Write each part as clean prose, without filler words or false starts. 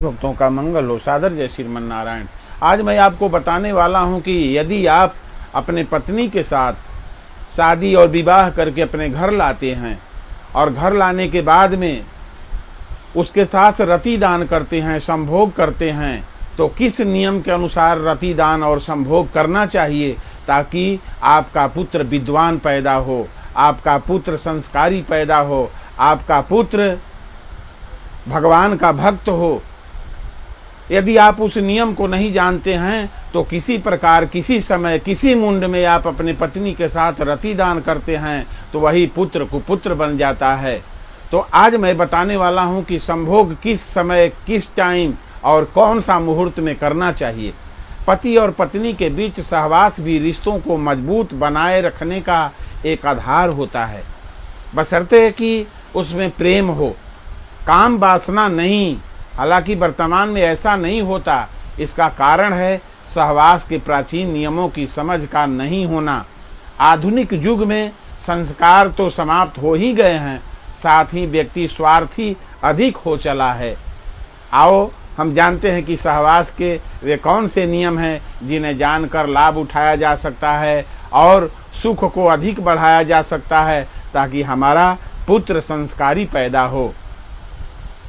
भक्तों का मंगल हो। सादर जय श्रीमन नारायण। आज मैं आपको बताने वाला हूं कि यदि आप अपने पत्नी के साथ शादी और विवाह करके अपने घर लाते हैं और घर लाने के बाद में उसके साथ रति दान करते हैं, संभोग करते हैं, तो किस नियम के अनुसार रति दान और संभोग करना चाहिए ताकि आपका पुत्र विद्वान पैदा हो, आपका पुत्र संस्कारी पैदा हो, आपका पुत्र भगवान का भक्त हो। यदि आप उस नियम को नहीं जानते हैं तो किसी प्रकार, किसी समय, किसी मुंड में आप अपने पत्नी के साथ रति दान करते हैं तो वही पुत्र कुपुत्र बन जाता है। तो आज मैं बताने वाला हूं कि संभोग किस समय, किस टाइम और कौन सा मुहूर्त में करना चाहिए। पति और पत्नी के बीच सहवास भी रिश्तों को मजबूत बनाए रखने का एक आधार होता है, बशर्ते कि उसमें प्रेम हो, काम वासना नहीं। हालांकि वर्तमान में ऐसा नहीं होता। इसका कारण है सहवास के प्राचीन नियमों की समझ का नहीं होना। आधुनिक युग में संस्कार तो समाप्त हो ही गए हैं, साथ ही व्यक्ति स्वार्थी अधिक हो चला है। आओ हम जानते हैं कि सहवास के वे कौन से नियम हैं जिन्हें जानकर लाभ उठाया जा सकता है और सुख को अधिक बढ़ाया जा सकता है ताकि हमारा पुत्र संस्कारी पैदा हो।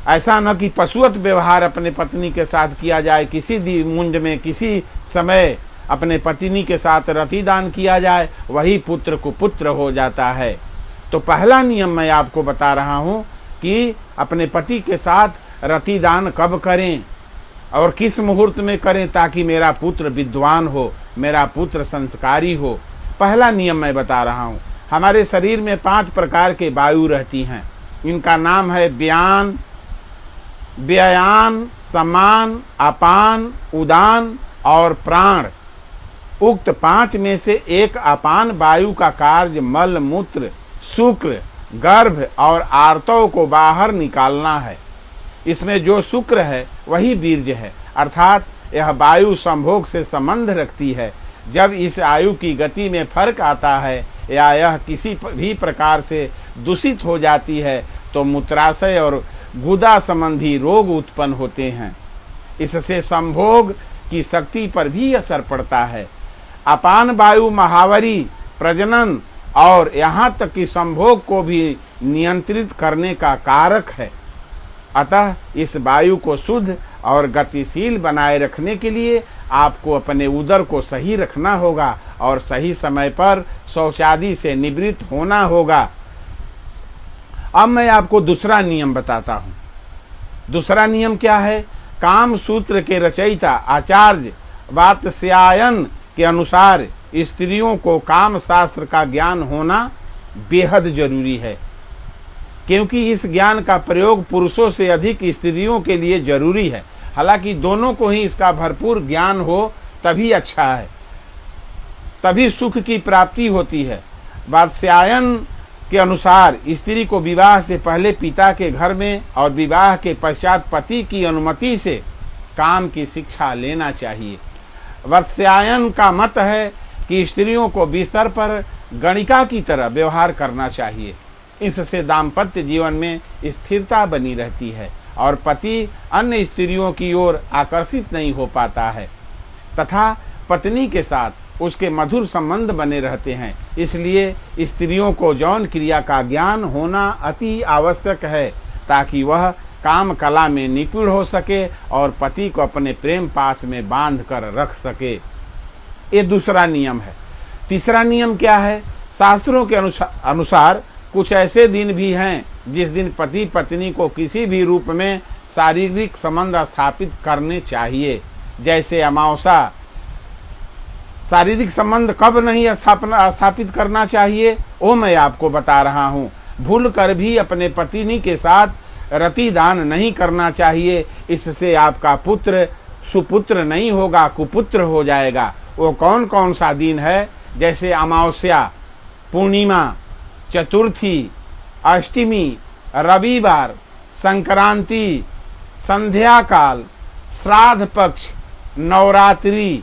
ऐसा न कि पशुवत व्यवहार अपने पत्नी के साथ किया जाए, किसी भी मुंड में किसी समय अपने पत्नी के साथ रतिदान किया जाए, वही पुत्र कुपुत्र हो जाता है। तो पहला नियम मैं आपको बता रहा हूं कि अपने पति के साथ रतिदान कब करें और किस मुहूर्त में करें ताकि मेरा पुत्र विद्वान हो, मेरा पुत्र संस्कारी हो। पहला नियम मैं बता रहा हूं। हमारे शरीर में 5 प्रकार के वायु रहती हैं। इनका नाम है व्यान, व्ययान, समान, अपान, उदान और प्राण। उक्त 5 में से एक अपान वायु का कार्य मल मूत्र, शुक्र, गर्भ और आर्तव को बाहर निकालना है। इसमें जो शुक्र है वही बीर्ज है, अर्थात यह वायु संभोग से संबंध रखती है। जब इस आयु की गति में फर्क आता है या यह किसी भी प्रकार से दूषित हो जाती है तो मूत्राशय और गुदा संबंधी रोग उत्पन्न होते हैं। इससे संभोग की शक्ति पर भी असर पड़ता है। अपान वायु महावरी, प्रजनन और यहाँ तक कि संभोग को भी नियंत्रित करने का कारक है। अतः इस वायु को शुद्ध और गतिशील बनाए रखने के लिए आपको अपने उदर को सही रखना होगा और सही समय पर शौचादि से निवृत्त होना होगा। अब मैं आपको दूसरा नियम बताता हूं। दूसरा नियम क्या है? काम सूत्र के रचयिता आचार्य वात्स्यायन के अनुसार स्त्रियों को काम शास्त्र का ज्ञान होना बेहद जरूरी है, क्योंकि इस ज्ञान का प्रयोग पुरुषों से अधिक स्त्रियों के लिए जरूरी है। हालांकि दोनों को ही इसका भरपूर ज्ञान हो तभी अच्छा है, तभी सुख की प्राप्ति होती है। वात्स्यायन के अनुसार स्त्री को विवाह से पहले पिता के घर में और विवाह के पश्चात पति की अनुमति से काम की शिक्षा लेना चाहिए। वात्स्यायन का मत है कि स्त्रियों को बिस्तर पर गणिका की तरह व्यवहार करना चाहिए। इससे दाम्पत्य जीवन में स्थिरता बनी रहती है और पति अन्य स्त्रियों की ओर आकर्षित नहीं हो पाता है तथा पत्नी के साथ उसके मधुर संबंध बने रहते हैं। इसलिए स्त्रियों को यौन क्रिया का ज्ञान होना अति आवश्यक है ताकि वह काम कला में निपुण हो सके और पति को अपने प्रेम पास में बांध कर रख सके। ये दूसरा नियम है। तीसरा नियम क्या है? शास्त्रों के अनुसार कुछ ऐसे दिन भी हैं जिस दिन पति पत्नी को किसी भी रूप में शारीरिक संबंध स्थापित करने चाहिए, जैसे अमावस्या। शारीरिक संबंध कब नहीं स्थापित करना चाहिए वो मैं आपको बता रहा हूँ। भूल कर भी अपने पत्नी के साथ रति दान नहीं करना चाहिए। इससे आपका पुत्र सुपुत्र नहीं होगा, कुपुत्र हो जाएगा। वो कौन कौन सा दिन है? जैसे अमावस्या, पूर्णिमा, चतुर्थी, अष्टमी, रविवार, संक्रांति, संध्या काल, श्राद्ध पक्ष, नवरात्रि,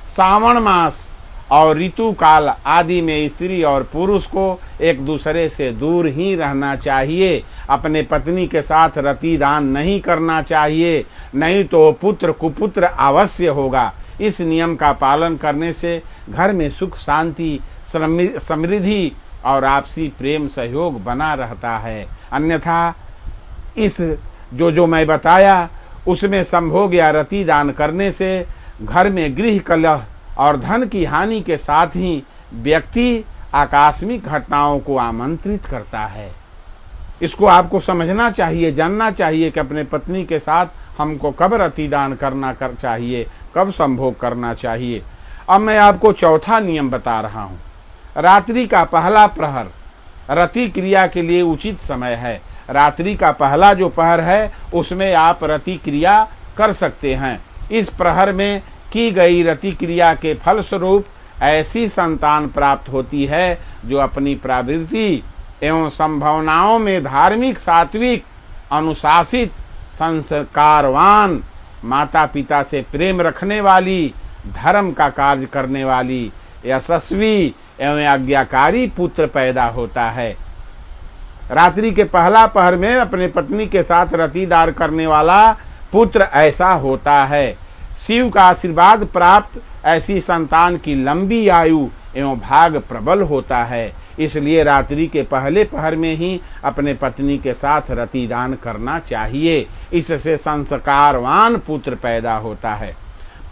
सावन मास और ऋतु काल आदि में स्त्री और पुरुष को एक दूसरे से दूर ही रहना चाहिए। अपने पत्नी के साथ रतिदान नहीं करना चाहिए, नहीं तो पुत्र कुपुत्र अवश्य होगा। इस नियम का पालन करने से घर में सुख शांति समृद्धि और आपसी प्रेम सहयोग बना रहता है। अन्यथा इस जो मैं बताया उसमें संभोग या रतिदान करने से घर में गृह कलह और धन की हानि के साथ ही व्यक्ति आकस्मिक घटनाओं को आमंत्रित करता है। इसको आपको समझना चाहिए, जानना चाहिए कि अपने पत्नी के साथ हमको कब रतिदान करना चाहिए, कब संभोग करना चाहिए। अब मैं आपको चौथा नियम बता रहा हूँ। रात्रि का पहला प्रहर रति क्रिया के लिए उचित समय है। रात्रि का पहला जो प्रहर है उसमें आप रति क्रिया कर सकते हैं। इस प्रहर में की गई रति क्रिया के फलस्वरूप ऐसी संतान प्राप्त होती है जो अपनी प्रवृत्ति एवं संभावनाओं में धार्मिक, सात्विक, अनुशासित, संस्कारवान, माता पिता से प्रेम रखने वाली, धर्म का कार्य करने वाली, यशस्वी एवं आज्ञाकारी पुत्र पैदा होता है। रात्रि के पहला पहर में अपने पत्नी के साथ रतिदान करने वाला पुत्र ऐसा होता है। शिव का आशीर्वाद प्राप्त ऐसी संतान की लंबी आयु एवं भाग प्रबल होता है। इसलिए रात्रि के पहले पहर में ही अपने पत्नी के साथ रतिदान करना चाहिए। इससे संस्कारवान पुत्र पैदा होता है।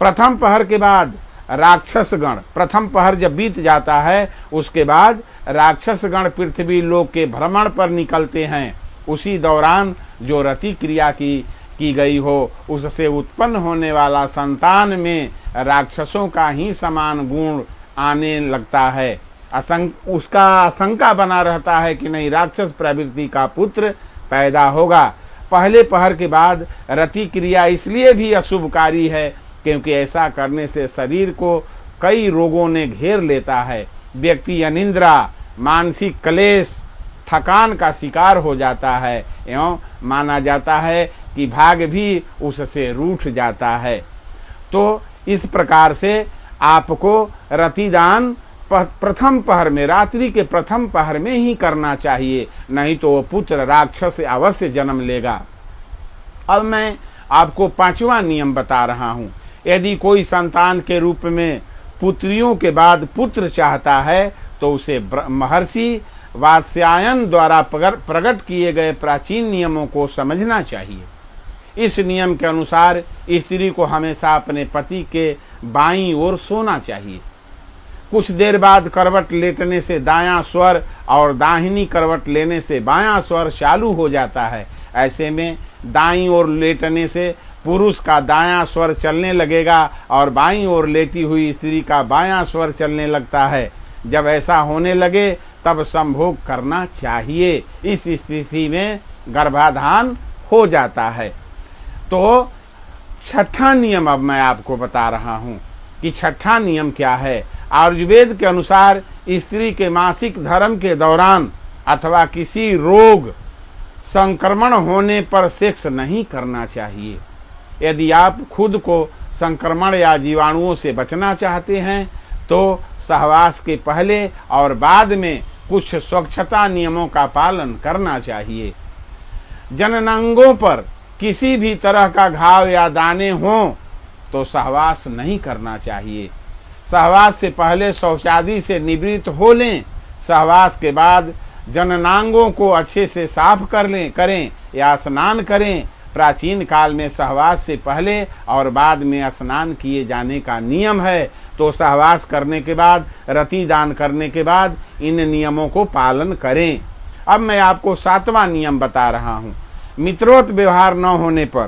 प्रथम पहर के बाद राक्षसगण, प्रथम पहर जब बीत जाता है उसके बाद राक्षसगण पृथ्वी लोक के भ्रमण पर निकलते हैं। उसी दौरान जो रति क्रिया की गई हो उससे उत्पन्न होने वाला संतान में राक्षसों का ही समान गुण आने लगता है। उसका आशंका बना रहता है कि नहीं, राक्षस प्रवृत्ति का पुत्र पैदा होगा। पहले पहर के बाद रति क्रिया इसलिए भी अशुभकारी है क्योंकि ऐसा करने से शरीर को कई रोगों ने घेर लेता है। व्यक्ति अनिद्रा, मानसिक क्लेश, थकान का शिकार हो जाता है एवं माना जाता है कि भाग भी उससे रूठ जाता है। तो इस प्रकार से आपको रतिदान प्रथम पहर में, रात्रि के प्रथम पहर में ही करना चाहिए, नहीं तो वो पुत्र राक्षस अवश्य जन्म लेगा। अब मैं आपको पांचवा नियम बता रहा हूँ। यदि कोई संतान के रूप में पुत्रियों के बाद पुत्र चाहता है तो उसे महर्षि वात्स्यायन द्वारा प्रकट किए गए प्राचीन नियमों को समझना चाहिए। इस नियम के अनुसार स्त्री को हमेशा अपने पति के बाईं ओर सोना चाहिए। कुछ देर बाद करवट लेटने से दायां स्वर और दाहिनी करवट लेने से बायां स्वर चालू हो जाता है। ऐसे में दाईं ओर लेटने से पुरुष का दायां स्वर चलने लगेगा और बाईं ओर लेटी हुई स्त्री का बायां स्वर चलने लगता है। जब ऐसा होने लगे तब संभोग करना चाहिए। इस स्थिति में गर्भाधान हो जाता है। तो छठा नियम अब मैं आपको बता रहा हूं कि छठा नियम क्या है। आयुर्वेद के अनुसार स्त्री के मासिक धर्म के दौरान अथवा किसी रोग संक्रमण होने पर सेक्स नहीं करना चाहिए। यदि आप खुद को संक्रमण या जीवाणुओं से बचना चाहते हैं तो सहवास के पहले और बाद में कुछ स्वच्छता नियमों का पालन करना चाहिए। जननांगों पर किसी भी तरह का घाव या दाने हों तो सहवास नहीं करना चाहिए। सहवास से पहले शौचादि से निवृत्त हो लें। सहवास के बाद जननांगों को अच्छे से साफ करें या स्नान करें। प्राचीन काल में सहवास से पहले और बाद में स्नान किए जाने का नियम है। तो सहवास करने के बाद, रतिदान करने के बाद इन नियमों को पालन करें। अब मैं आपको सातवां नियम बता रहा हूँ। मित्रोत व्यवहार न होने पर,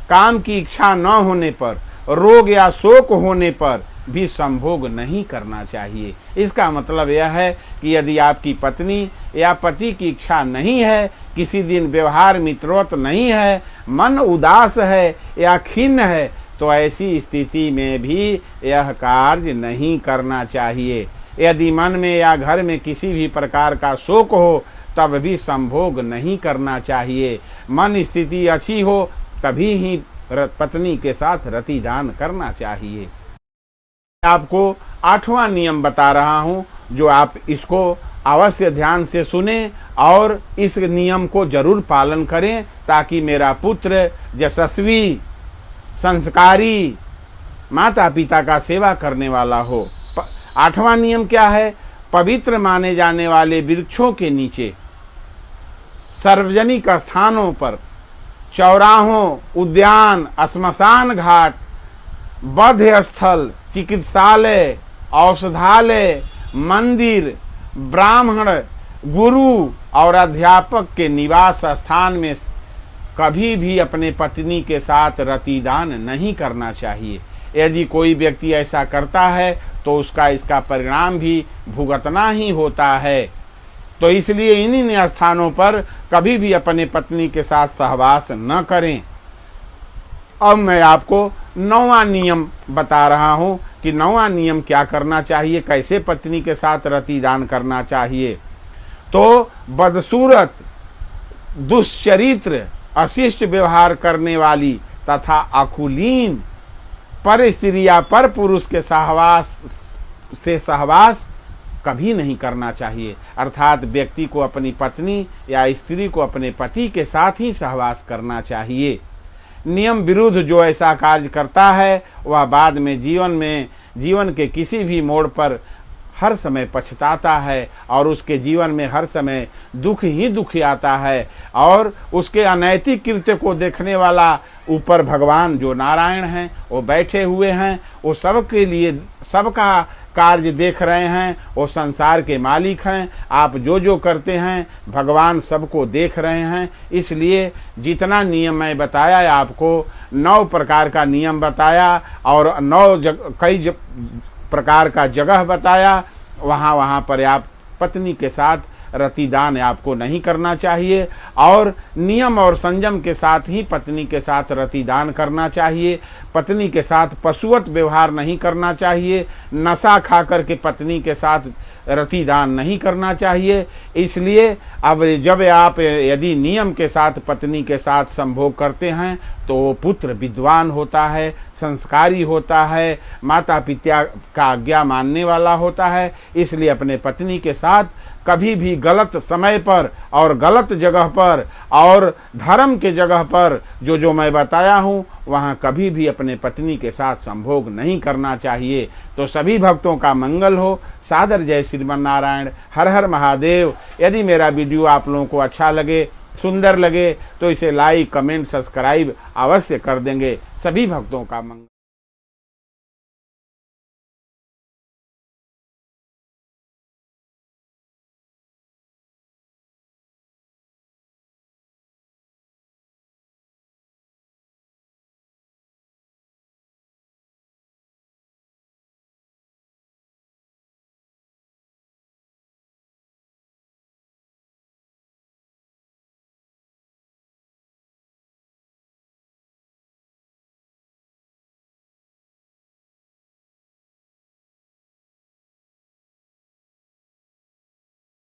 काम की इच्छा न होने पर, रोग या शोक होने पर भी संभोग नहीं करना चाहिए। इसका मतलब यह है कि यदि आपकी पत्नी या पति की इच्छा नहीं है, किसी दिन व्यवहार मित्रोत नहीं है, मन उदास है या खिन्न है, तो ऐसी स्थिति में भी यह कार्य नहीं करना चाहिए। यदि मन में या घर में किसी भी प्रकार का शोक हो तब भी संभोग नहीं करना चाहिए। मन स्थिति अच्छी हो तभी ही पत्नी के साथ रतिदान करना चाहिए। आपको 8वां नियम बता रहा हूं, जो आप इसको अवश्य ध्यान से सुने और इस नियम को जरूर पालन करें, ताकि मेरा पुत्र यशस्वी, संस्कारी, माता पिता का सेवा करने वाला हो। 8वां नियम क्या है? पवित्र माने जाने वाले वृक्षों के नीचे, सार्वजनिक स्थानों पर, चौराहों, उद्यान, श्मशान घाट, बौद्ध स्थल, चिकित्सालय, औषधालय, मंदिर, ब्राह्मण, गुरु और अध्यापक के निवास स्थान में कभी भी अपने पत्नी के साथ रतिदान नहीं करना चाहिए। यदि कोई व्यक्ति ऐसा करता है तो उसका इसका परिणाम भी भुगतना ही होता है। तो इसलिए इन्हीं स्थानों पर कभी भी अपने पत्नी के साथ सहवास न करें। अब मैं आपको 9वां नियम बता रहा हूं कि 9वां नियम क्या करना चाहिए, कैसे पत्नी के साथ रतिदान करना चाहिए। तो बदसूरत, दुष्चरित्र, अशिष्ट व्यवहार करने वाली तथा अकुलीन पर स्त्री या पर पुरुष के सहवास कभी नहीं करना चाहिए। अर्थात व्यक्ति को अपनी पत्नी या स्त्री को अपने पति के साथ ही सहवास करना चाहिए। नियम विरुद्ध जो ऐसा कार्य करता है वह बाद में जीवन के किसी भी मोड़ पर हर समय पछताता है और उसके जीवन में हर समय दुख ही दुख आता है। और उसके अनैतिक कृत्य को देखने वाला ऊपर भगवान जो नारायण हैं वो बैठे हुए हैं, वो सबके लिए सबका कार्य देख रहे हैं, वो संसार के मालिक हैं। आप जो जो करते हैं भगवान सबको देख रहे हैं। इसलिए जितना नियम मैं बताया, आपको 9 प्रकार का नियम बताया और 9 कई प्रकार का जगह बताया, वहां पर आप पत्नी के साथ रतिदान आपको नहीं करना चाहिए और नियम और संयम के साथ ही पत्नी के साथ रतिदान करना चाहिए। पत्नी के साथ पशुवत व्यवहार नहीं करना चाहिए। नशा खा करके पत्नी के साथ रतिदान नहीं करना चाहिए। इसलिए अब जब आप यदि नियम के साथ पत्नी के साथ संभोग करते हैं तो वो पुत्र विद्वान होता है, संस्कारी होता है, माता पिता का आज्ञा मानने वाला होता है। इसलिए अपने पत्नी के साथ कभी भी गलत समय पर और गलत जगह पर और धर्म के जगह पर जो मैं बताया हूं वहां कभी भी अपने पत्नी के साथ संभोग नहीं करना चाहिए। तो सभी भक्तों का मंगल हो। सादर जय श्रीमन नारायण। हर हर महादेव। यदि मेरा वीडियो आप लोगों को अच्छा लगे, सुंदर लगे तो इसे लाइक, कमेंट, सब्सक्राइब अवश्य कर देंगे। सभी भक्तों का मंगल।